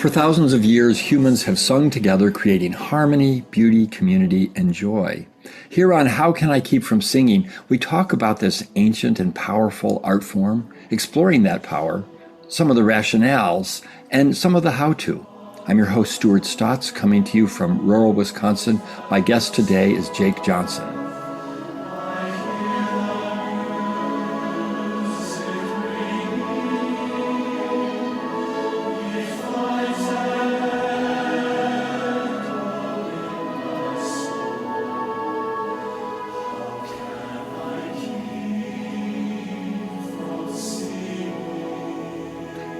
For thousands of years, humans have sung together, creating harmony, beauty, community, and joy. Here on How Can I Keep From Singing, we talk about this ancient and powerful art form, exploring that power, some of the rationales, and some of the how-to. I'm your host, Stuart Stotts, coming to you from rural Wisconsin. My guest today is Jake Johnson.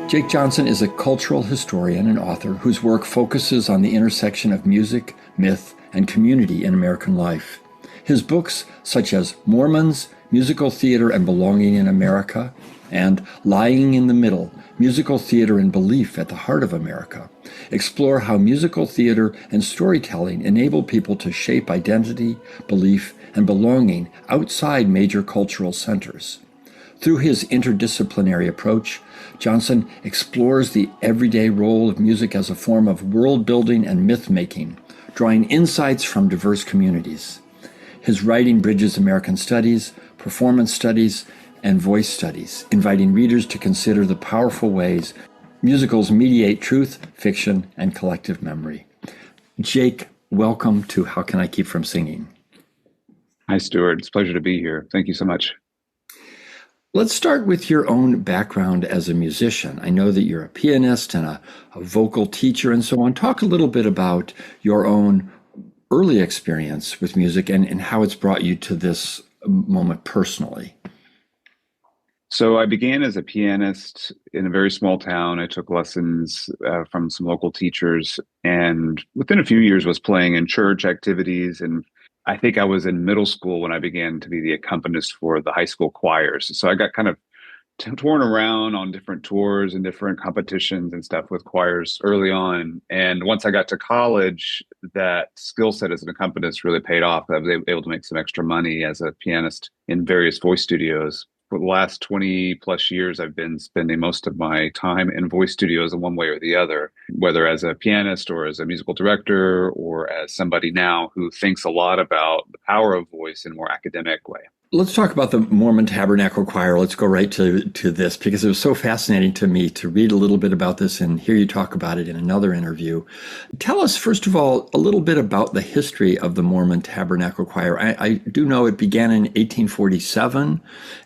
Jake Johnson is a cultural historian and author whose work focuses on the intersection of music, myth, and community in American life. His books, such as Mormons, Musical Theater and Belonging in America, and Lying in the Middle, Musical Theater and Belief at the Heart of America, explore how musical theater and storytelling enable people to shape identity, belief, and belonging outside major cultural centers. Through his interdisciplinary approach, Johnson explores the everyday role of music as a form of world-building and myth-making, drawing insights from diverse communities. His writing bridges American studies, performance studies, and voice studies, inviting readers to consider the powerful ways musicals mediate truth, fiction, and collective memory. Jake, welcome to How Can I Keep From Singing? Hi, Stuart. It's a pleasure to be here. Thank you so much. Let's start with your own background as a musician. I know that you're a pianist and a vocal teacher and so on. Talk a little bit about your own early experience with music and how it's brought you to this moment personally. So I began as a pianist in a very small town. I took lessons from some local teachers, and within a few years was playing in church activities. And I think I was in middle school when I began to be the accompanist for the high school choirs. So I got kind of torn around on different tours and different competitions and stuff with choirs early on. And once I got to college, that skill set as an accompanist really paid off. I was able to make some extra money as a pianist in various voice studios. For the last 20 plus years, I've been spending most of my time in voice studios in one way or the other, whether as a pianist or as a musical director or as somebody now who thinks a lot about the power of voice in a more academic way. Let's talk about the Mormon Tabernacle Choir. Let's go right to this because it was so fascinating to me to read a little bit about this and hear you talk about it in another interview. Tell us, first of all, a little bit about the history of the Mormon Tabernacle Choir. I do know it began in 1847,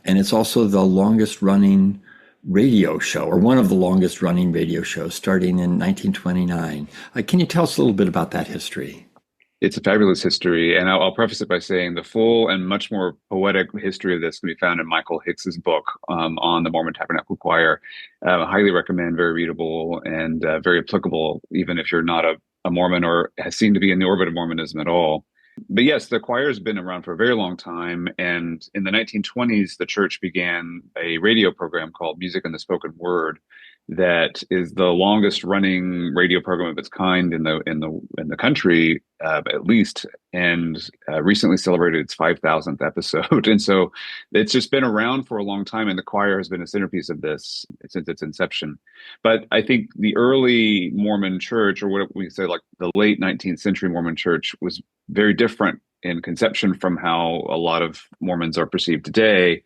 and it's also the longest running radio show, or one of the longest running radio shows, starting in 1929. Can you tell us a little bit about that history? It's a fabulous history, and I'll preface it by saying the full and much more poetic history of this can be found in Michael Hicks's book on the Mormon Tabernacle Choir. I highly recommend, very readable and very applicable, even if you're not a Mormon or has seemed to be in the orbit of Mormonism at all. But yes, the choir has been around for a very long time, and in the 1920s, the church began a radio program called Music and the Spoken Word, that is the longest running radio program of its kind in the country, at least, and recently celebrated its 5,000th episode. And so it's just been around for a long time, and the choir has been a centerpiece of this since its inception. But I think the early Mormon church, or what we say like the late 19th century Mormon church, was very different in conception from how a lot of Mormons are perceived today.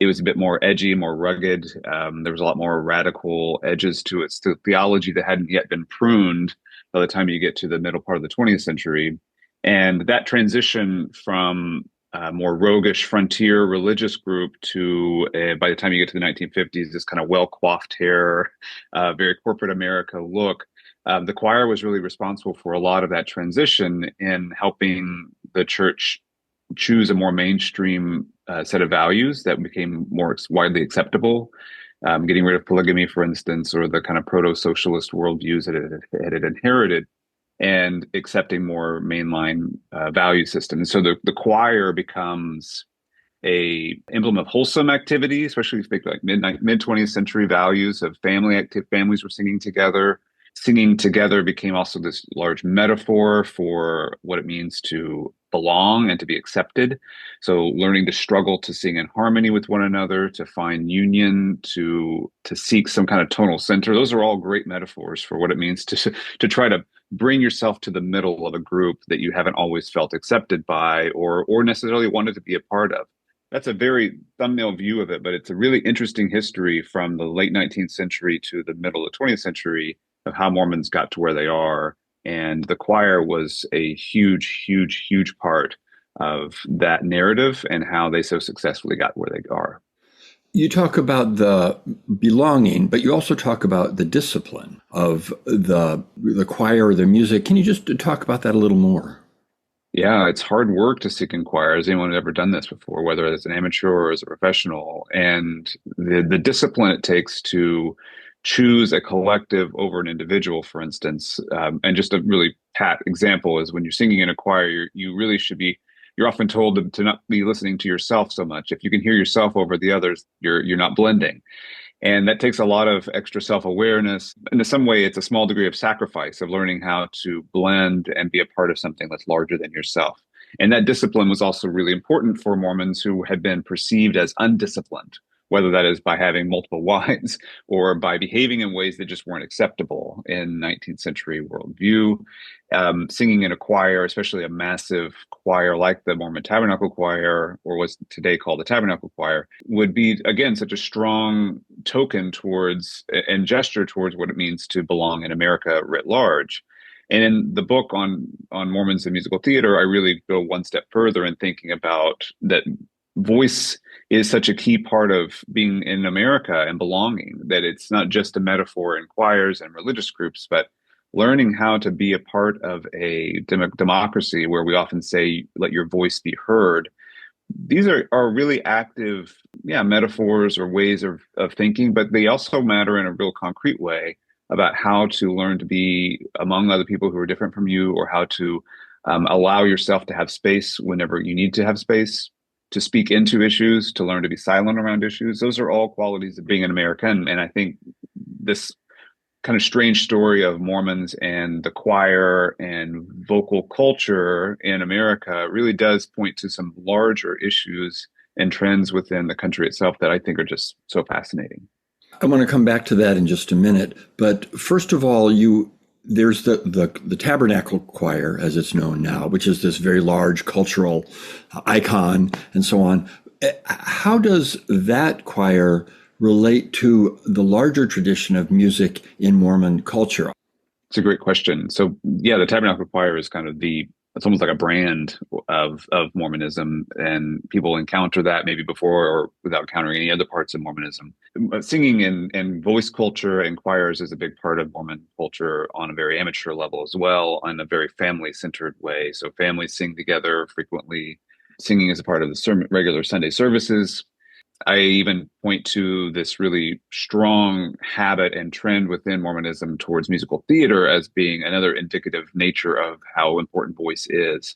It was a bit more edgy, more rugged. There was a lot more radical edges to its theology that hadn't yet been pruned by the time you get to the middle part of the 20th century. And that transition from a more roguish frontier religious group to, by the time you get to the 1950s, this kind of well-coiffed hair, very corporate America look. The choir was really responsible for a lot of that transition in helping the church choose a more mainstream set of values that became more widely acceptable, getting rid of polygamy, for instance, or the kind of proto-socialist worldviews that it had inherited, and accepting more mainline value systems. So the choir becomes a emblem of wholesome activity, especially if you think like mid 20th century values of families were singing together. Singing together became also this large metaphor for what it means to belong and to be accepted. So learning to struggle to sing in harmony with one another, to find union, to seek some kind of tonal center. Those are all great metaphors for what it means to try to bring yourself to the middle of a group that you haven't always felt accepted by or necessarily wanted to be a part of. That's a very thumbnail view of it, but it's a really interesting history from the late 19th century to the middle of the 20th century of how Mormons got to where they are. And the choir was a huge, huge, huge part of that narrative and how they so successfully got where they are. You talk about the belonging, but you also talk about the discipline of the choir, the music. Can you just talk about that a little more? Yeah, it's hard work to sing in choir. Has anyone ever done this before, whether as an amateur or as a professional? And the discipline it takes to choose a collective over an individual, for instance. And just a really pat example is when you're singing in a choir, you really should be. You're often told to not be listening to yourself so much. If you can hear yourself over the others, you're not blending. And that takes a lot of extra self-awareness. And in some way, it's a small degree of sacrifice of learning how to blend and be a part of something that's larger than yourself. And that discipline was also really important for Mormons who had been perceived as undisciplined, whether that is by having multiple wives or by behaving in ways that just weren't acceptable in 19th century worldview. Singing in a choir, especially a massive choir like the Mormon Tabernacle Choir, or what's today called the Tabernacle Choir, would be, again, such a strong token towards and gesture towards what it means to belong in America writ large. And in the book on Mormons and musical theater, I really go one step further in thinking about that voice is such a key part of being in America and belonging, that it's not just a metaphor in choirs and religious groups, but learning how to be a part of a democracy where we often say, let your voice be heard. These are really active, metaphors or ways of thinking, but they also matter in a real concrete way about how to learn to be among other people who are different from you, or how to allow yourself to have space whenever you need to have space, to speak into issues, to learn to be silent around issues. Those are all qualities of being an American. And I think this kind of strange story of Mormons and the choir and vocal culture in America really does point to some larger issues and trends within the country itself that I think are just so fascinating. I want to come back to that in just a minute. But first of all, there's the Tabernacle Choir, as it's known now, which is this very large cultural icon and so on. How does that choir relate to the larger tradition of music in Mormon culture? It's a great question. So, the Tabernacle Choir is kind of it's almost like a brand of Mormonism, and people encounter that maybe before or without encountering any other parts of Mormonism. Singing and voice culture and choirs is a big part of Mormon culture on a very amateur level as well, in a very family-centered way. So families sing together frequently. Singing is a part of the regular Sunday services. I even point to this really strong habit and trend within Mormonism towards musical theater as being another indicative nature of how important voice is.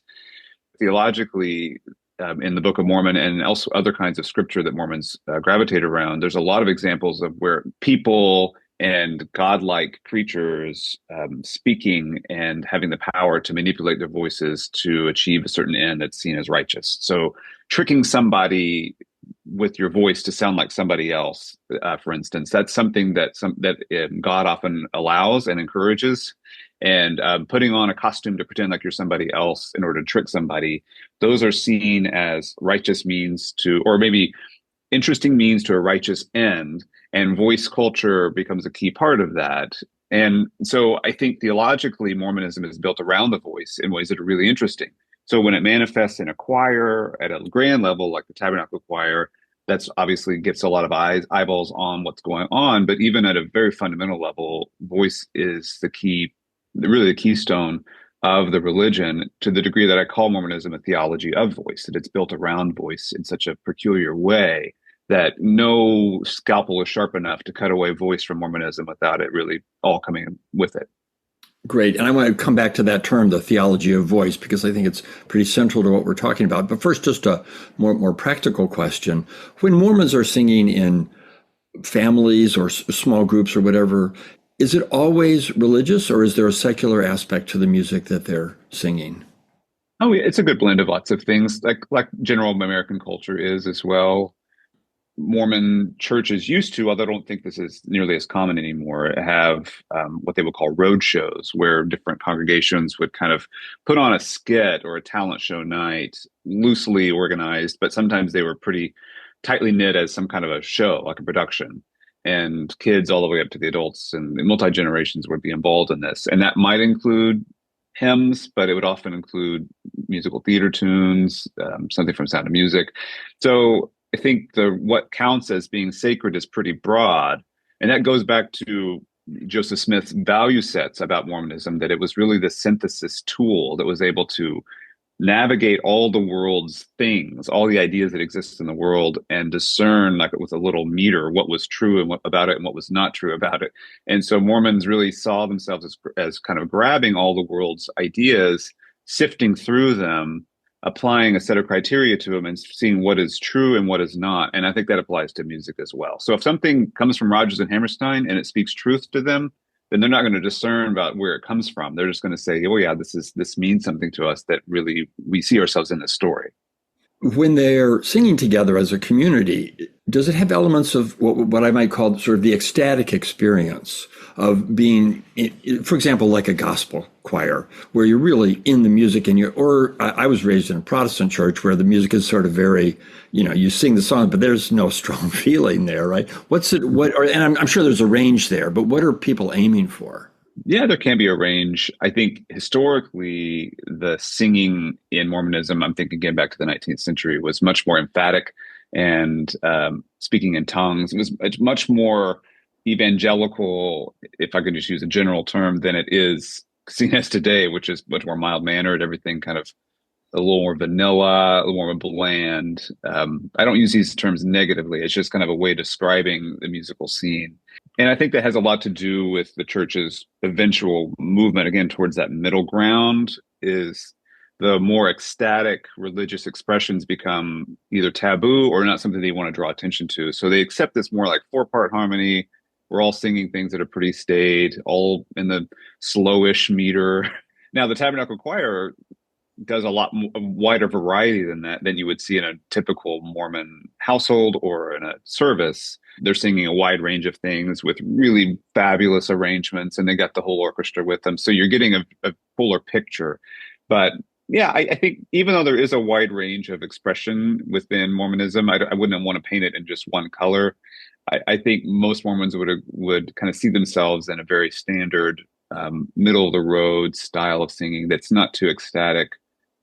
Theologically, in the Book of Mormon and also other kinds of scripture that Mormons gravitate around, there's a lot of examples of where people and godlike creatures speaking and having the power to manipulate their voices to achieve a certain end that's seen as righteous. So tricking somebody with your voice to sound like somebody else, for instance, that's something that God often allows and encourages. And putting on a costume to pretend like you're somebody else in order to trick somebody, those are seen as righteous means to, or maybe interesting means to a righteous end. And voice culture becomes a key part of that. And so I think theologically, Mormonism is built around the voice in ways that are really interesting. So when it manifests in a choir at a grand level, like the Tabernacle Choir, that's obviously gets a lot of eyeballs on what's going on. But even at a very fundamental level, voice is really the keystone of the religion, to the degree that I call Mormonism a theology of voice, that it's built around voice in such a peculiar way that no scalpel is sharp enough to cut away voice from Mormonism without it really all coming with it. Great. And I want to come back to that term, the theology of voice, because I think it's pretty central to what we're talking about. But first, just a more practical question. When Mormons are singing in families or small groups or whatever, Is it always religious, or is there a secular aspect to the music that they're singing? Oh, yeah, it's a good blend of lots of things, like general American culture is as well. Mormon churches used to, although I don't think this is nearly as common anymore, have what they would call road shows, where different congregations would kind of put on a skit or a talent show night, loosely organized, but sometimes they were pretty tightly knit as some kind of a show, like a production. And kids all the way up to the adults and multi generations would be involved in this. And that might include hymns, but it would often include musical theater tunes, something from Sound of Music. So I think the what counts as being sacred is pretty broad, and that goes back to Joseph Smith's value sets about Mormonism. That it was really the synthesis tool that was able to navigate all the world's things, all the ideas that exist in the world, and discern, like with a little meter, what was true and what about it and what was not true about it. And so Mormons really saw themselves as kind of grabbing all the world's ideas, sifting through them, applying a set of criteria to them, and seeing what is true and what is not. And I think that applies to music as well. So if something comes from Rodgers and Hammerstein and it speaks truth to them, then they're not going to discern about where it comes from. They're just going to say, "Oh yeah, this means something to us, that really we see ourselves in this story." When they're singing together as a community, does it have elements of what I might call sort of the ecstatic experience of being, for example, like a gospel choir, where you're really in the music and or I was raised in a Protestant church where the music is sort of very, you sing the song, but there's no strong feeling there, right? And I'm sure there's a range there, but what are people aiming for? Yeah, there can be a range. I think historically, the singing in Mormonism, I'm thinking again back to the 19th century, was much more emphatic and speaking in tongues. It was much more evangelical, if I could just use a general term, than it is seen as today, which is much more mild mannered, everything kind of a little more vanilla, a little more bland. I don't use these terms negatively. It's just kind of a way of describing the musical scene. And I think that has a lot to do with the church's eventual movement, again, towards that middle ground. Is the more ecstatic religious expressions become either taboo or not something they want to draw attention to. So they accept this more like four-part harmony. We're all singing things that are pretty staid, all in the slowish meter. Now, the Tabernacle Choir does a wider variety than that than you would see in a typical Mormon household or in a service. They're singing a wide range of things with really fabulous arrangements, and they got the whole orchestra with them. So you're getting a fuller picture. But yeah, I think even though there is a wide range of expression within Mormonism, I wouldn't want to paint it in just one color. I think most Mormons would kind of see themselves in a very standard middle of the road style of singing that's not too ecstatic.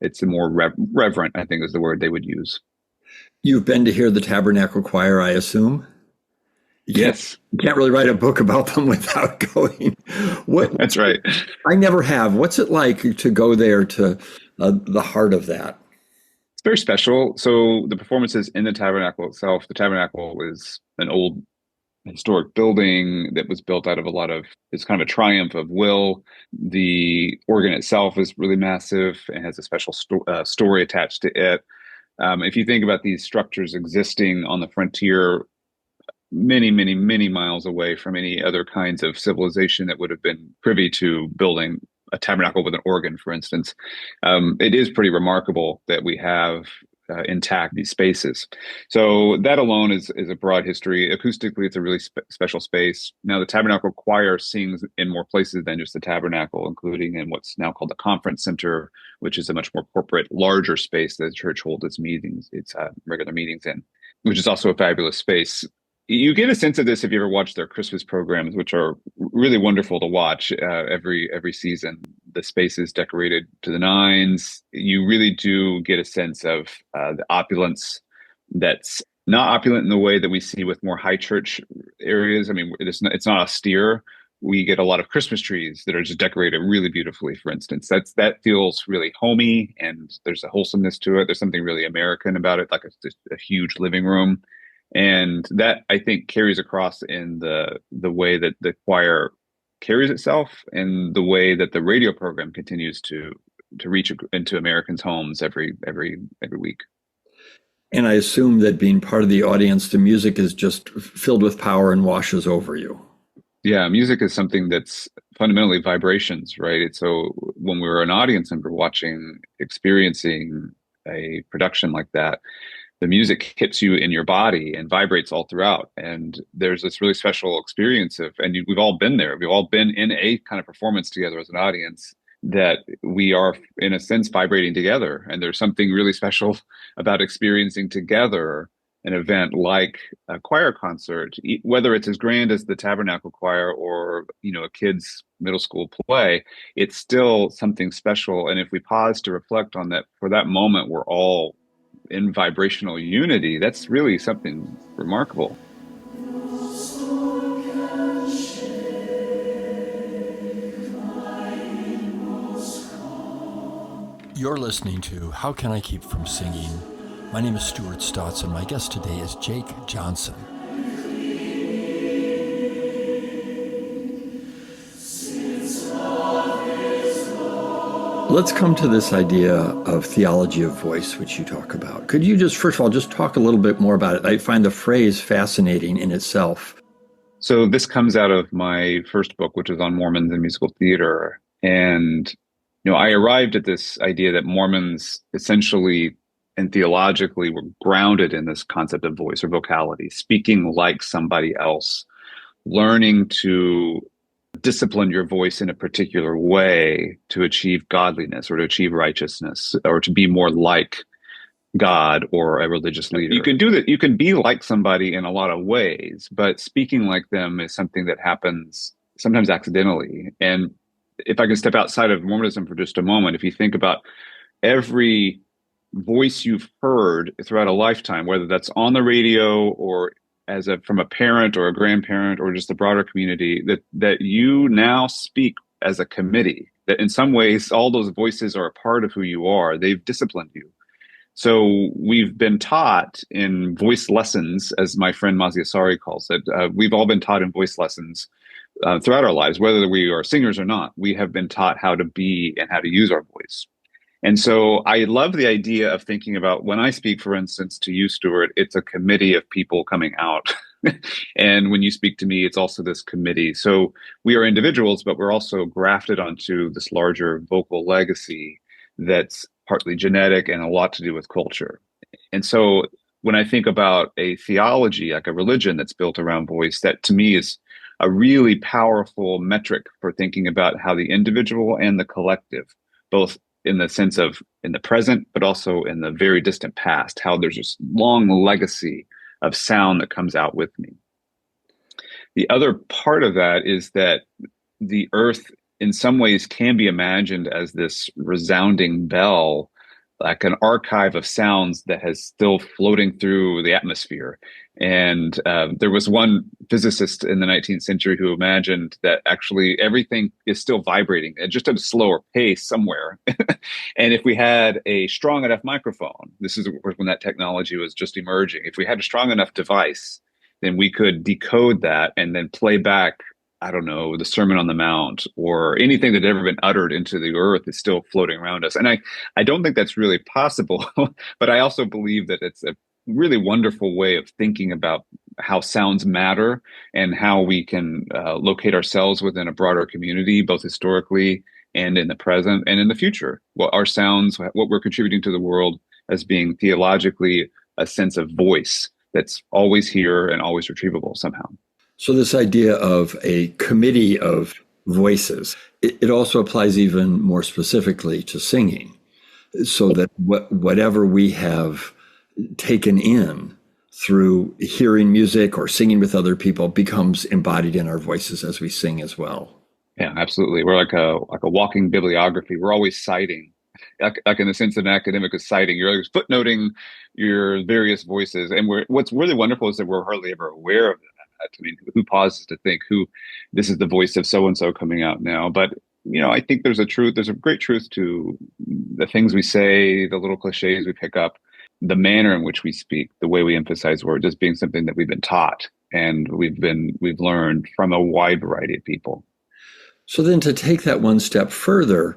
It's a more reverent, I think, is the word they would use. You've been to hear the Tabernacle Choir, I assume? Yes. You can't really write a book about them without going. That's right. I never have. What's it like to go there to the heart of that? It's very special. So the performances in the tabernacle itself, the tabernacle is an old historic building that was built out of it's kind of a triumph of will. The organ itself is really massive and has a special story attached to it. If you think about these structures existing on the frontier, many, many, many miles away from any other kinds of civilization that would have been privy to building a tabernacle with an organ, for instance, it is pretty remarkable that we have intact these spaces. So that alone is a broad history. Acoustically, it's a really special space. Now, the Tabernacle Choir sings in more places than just the tabernacle, including in what's now called the Conference Center, which is a much more corporate, larger space that the church holds its meetings, its regular meetings in, which is also a fabulous space. You get a sense of this if you ever watch their Christmas programs, which are really wonderful to watch every season. The space is decorated to the nines. You really do get a sense of the opulence that's not opulent in the way that we see with more high church areas. I mean, it's not austere. We get a lot of Christmas trees that are just decorated really beautifully, for instance. That feels really homey, and there's a wholesomeness to it. There's something really American about it, like a huge living room. And that, I think, carries across in the way that the choir carries itself and the way that the radio program continues to reach into Americans' homes every week. And I assume that being part of the audience, the music is just filled with power and washes over you. Yeah, music is something that's fundamentally vibrations, right? So when we're an audience member watching, experiencing a production like that, the music hits you in your body and vibrates all throughout. And there's this really special experience we've all been there. We've all been in a kind of performance together as an audience that we are, in a sense, vibrating together. And there's something really special about experiencing together an event like a choir concert, whether it's as grand as the Tabernacle Choir or, a kid's middle school play, it's still something special. And if we pause to reflect on that, for that moment, we're all in vibrational unity. That's really something remarkable. You're listening to How Can I Keep From Singing? My name is Stuart Stotts, and my guest today is Jake Johnson. Let's come to this idea of theology of voice, which you talk about. Could you just, first of all, just talk a little bit more about it? I find the phrase fascinating in itself. So this comes out of my first book, which is on Mormons and musical theater. And, I arrived at this idea that Mormons essentially and theologically were grounded in this concept of voice or vocality, speaking like somebody else, learning to discipline your voice in a particular way to achieve godliness or to achieve righteousness or to be more like God or a religious leader. You can do that. You can be like somebody in a lot of ways, but speaking like them is something that happens sometimes accidentally. And if I can step outside of Mormonism for just a moment, if you think about every voice you've heard throughout a lifetime, whether that's on the radio or from a parent or a grandparent or just the broader community, that you now speak as a committee, that in some ways all those voices are a part of who you are. They've disciplined you. So we've been taught in voice lessons, as my friend Mazi Asari calls it. We've all been taught in voice lessons throughout our lives, whether we are singers or not. We have been taught how to be and how to use our voice. And so I love the idea of thinking about when I speak, for instance, to you, Stuart, it's a committee of people coming out. And when you speak to me, it's also this committee. So we are individuals, but we're also grafted onto this larger vocal legacy that's partly genetic and a lot to do with culture. And so when I think about a theology, like a religion that's built around voice, that to me is a really powerful metric for thinking about how the individual and the collective, both in the sense of in the present, but also in the very distant past, how there's this long legacy of sound that comes out with me. The other part of that is that the earth in some ways can be imagined as this resounding bell, like an archive of sounds that has still floating through the atmosphere. And there was one physicist in the 19th century who imagined that actually everything is still vibrating at just at a slower pace somewhere. And if we had a strong enough microphone, this is when that technology was just emerging. If we had a strong enough device, then we could decode that and then play back, I don't know, the Sermon on the Mount or anything that had ever been uttered into the earth is still floating around us. And I don't think that's really possible, but I also believe that it's a really wonderful way of thinking about how sounds matter and how we can locate ourselves within a broader community, both historically and in the present and in the future. What our sounds, what we're contributing to the world as being theologically a sense of voice that's always here and always retrievable somehow. So this idea of a committee of voices, it also applies even more specifically to singing, so that whatever we have taken in through hearing music or singing with other people becomes embodied in our voices as we sing as well. Yeah, absolutely. We're like a walking bibliography. We're always citing, like in the sense that an academic is citing. You're always footnoting your various voices, and what's really wonderful is that we're hardly ever aware of that. I mean, who pauses to think this is the voice of so and so coming out now? But I think there's a great truth to the things we say, the little cliches we pick up, the manner in which we speak, the way we emphasize words as being something that we've been taught and we've learned from a wide variety of people. So then to take that one step further,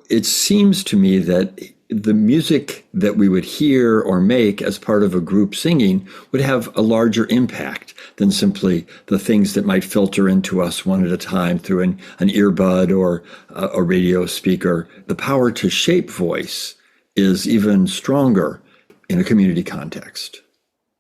it seems to me that the music that we would hear or make as part of a group singing would have a larger impact than simply the things that might filter into us one at a time through an earbud or a radio speaker. The power to shape voice is even stronger in a community context.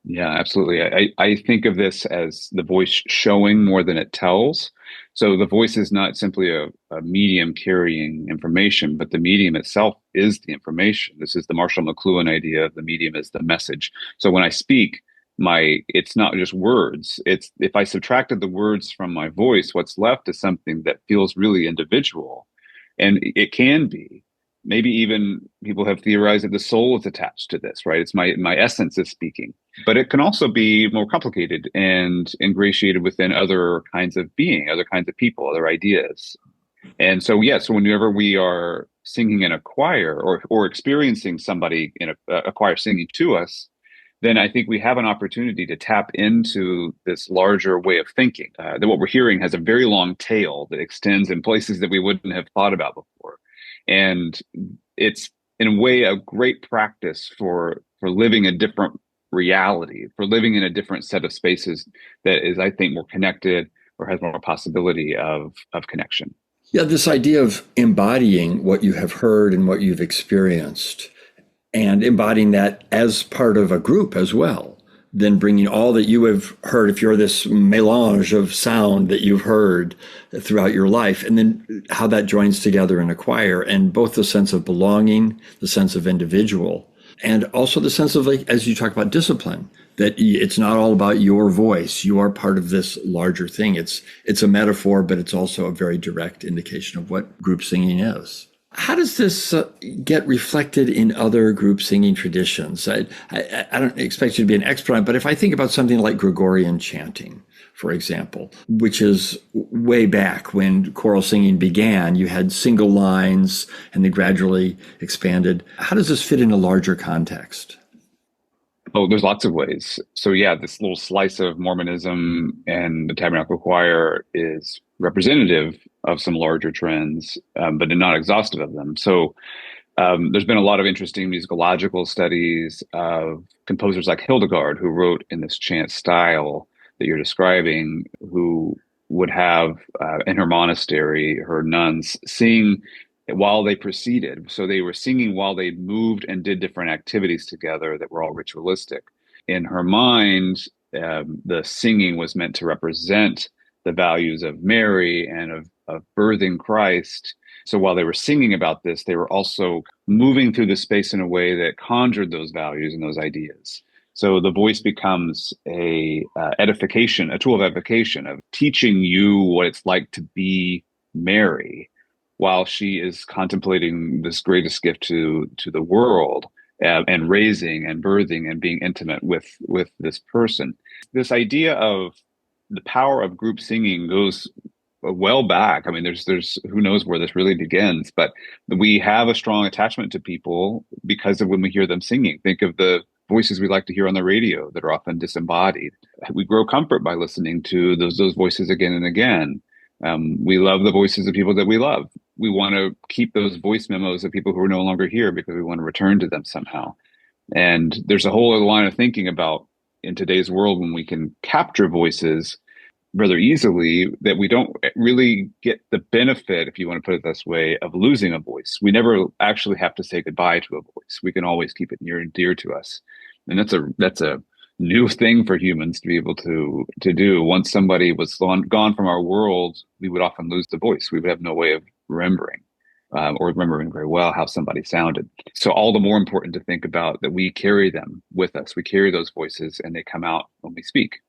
Yeah, absolutely. I think of this as the voice showing more than it tells. So the voice is not simply a medium carrying information, but the medium itself is the information. This is the Marshall McLuhan idea of the medium is the message. So when I speak, it's not just words. It's if I subtracted the words from my voice, what's left is something that feels really individual. And it can be. Maybe even people have theorized that the soul is attached to this, right? It's my essence is speaking. But it can also be more complicated and ingratiated within other kinds of being, other kinds of people, other ideas. And so, yeah, so whenever we are singing in a choir or experiencing somebody in a choir singing to us, then I think we have an opportunity to tap into this larger way of thinking. That what we're hearing has a very long tail that extends in places that we wouldn't have thought about before. And it's in a way a great practice for living a different reality, for living in a different set of spaces that is, I think, more connected or has more possibility of connection. Yeah, this idea of embodying what you have heard and what you've experienced and embodying that as part of a group as well, then bringing all that you have heard, if you're this melange of sound that you've heard throughout your life, and then how that joins together in a choir, and both the sense of belonging, the sense of individual, and also the sense of, like, as you talk about discipline, that it's not all about your voice. You are part of this larger thing. It's a metaphor, but it's also a very direct indication of what group singing is. How does this get reflected in other group singing traditions? I don't expect you to be an expert on it, but if I think about something like Gregorian chanting, for example, which is way back when choral singing began, you had single lines and they gradually expanded. How does this fit in a larger context? Oh, there's lots of ways. So yeah, this little slice of Mormonism and the Tabernacle Choir is representative of some larger trends, but not exhaustive of them. So there's been a lot of interesting musicological studies of composers like Hildegard, who wrote in this chant style that you're describing, who would have in her monastery, her nuns sing while they proceeded. So they were singing while they moved and did different activities together that were all ritualistic. In her mind, the singing was meant to represent the values of Mary and of birthing Christ. So while they were singing about this, they were also moving through the space in a way that conjured those values and those ideas. So the voice becomes a edification, a tool of edification, of teaching you what it's like to be Mary, while she is contemplating this greatest gift to the world, and raising and birthing and being intimate with this person. This idea of the power of group singing goes well back. I mean, there's who knows where this really begins, but we have a strong attachment to people because of when we hear them singing. Think of the voices we like to hear on the radio that are often disembodied. We grow comfort by listening to those voices again and again. We love the voices of people that we love. We want to keep those voice memos of people who are no longer here because we want to return to them somehow. And there's a whole other line of thinking about in today's world when we can capture voices rather easily that we don't really get the benefit, if you want to put it this way, of losing a voice. We never actually have to say goodbye to a voice. We can always keep it near and dear to us. And that's a new thing for humans to be able to do. Once somebody was gone from our world, we would often lose the voice. We would have no way of remembering or remembering very well how somebody sounded. So all the more important to think about that we carry them with us. We carry those voices and they come out when we speak.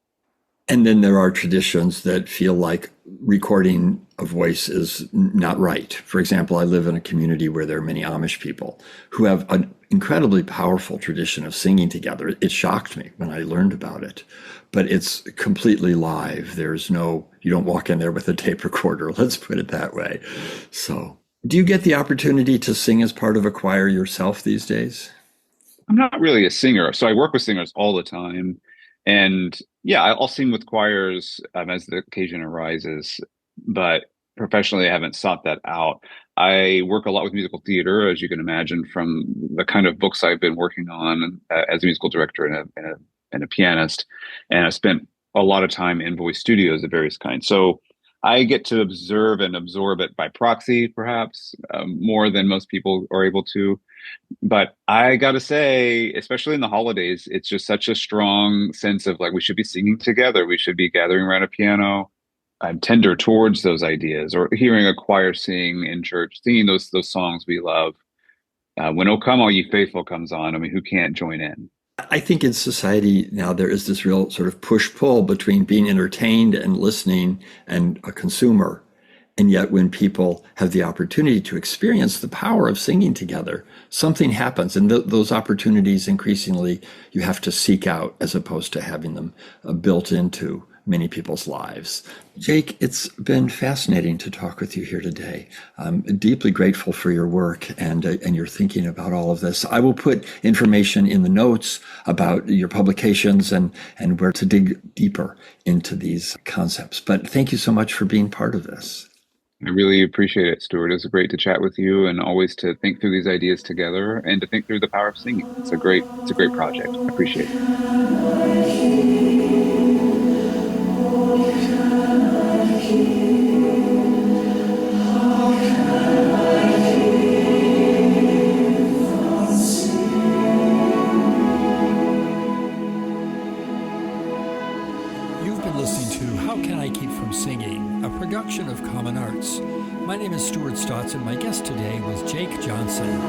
And then there are traditions that feel like recording a voice is not right. For example, I live in a community where there are many Amish people who have an incredibly powerful tradition of singing together. It shocked me when I learned about it, but it's completely live. You don't walk in there with a tape recorder, let's put it that way. So, do you get the opportunity to sing as part of a choir yourself these days? I'm not really a singer, so I work with singers all the time. And yeah, I'll sing with choirs as the occasion arises. But professionally, I haven't sought that out. I work a lot with musical theater, as you can imagine, from the kind of books I've been working on as a musical director and a pianist, and I've spent a lot of time in voice studios of various kinds. So I get to observe and absorb it by proxy, perhaps more than most people are able to. But I gotta say, especially in the holidays, it's just such a strong sense of like we should be singing together. We should be gathering around a piano. I'm tender towards those ideas, or hearing a choir sing in church, singing those songs we love. When "O Come All Ye Faithful" comes on, I mean, who can't join in? I think in society now there is this real sort of push-pull between being entertained and listening and a consumer. And yet when people have the opportunity to experience the power of singing together, something happens. And those opportunities increasingly you have to seek out as opposed to having them built into many people's lives. Jake, it's been fascinating to talk with you here today. I'm deeply grateful for your work and your thinking about all of this. I will put information in the notes about your publications and where to dig deeper into these concepts. But thank you so much for being part of this. I really appreciate it, Stuart. It's great to chat with you and always to think through these ideas together and to think through the power of singing. It's a great project. I appreciate it. Production of Common Arts. My name is Stuart Stotts, and my guest today was Jake Johnson.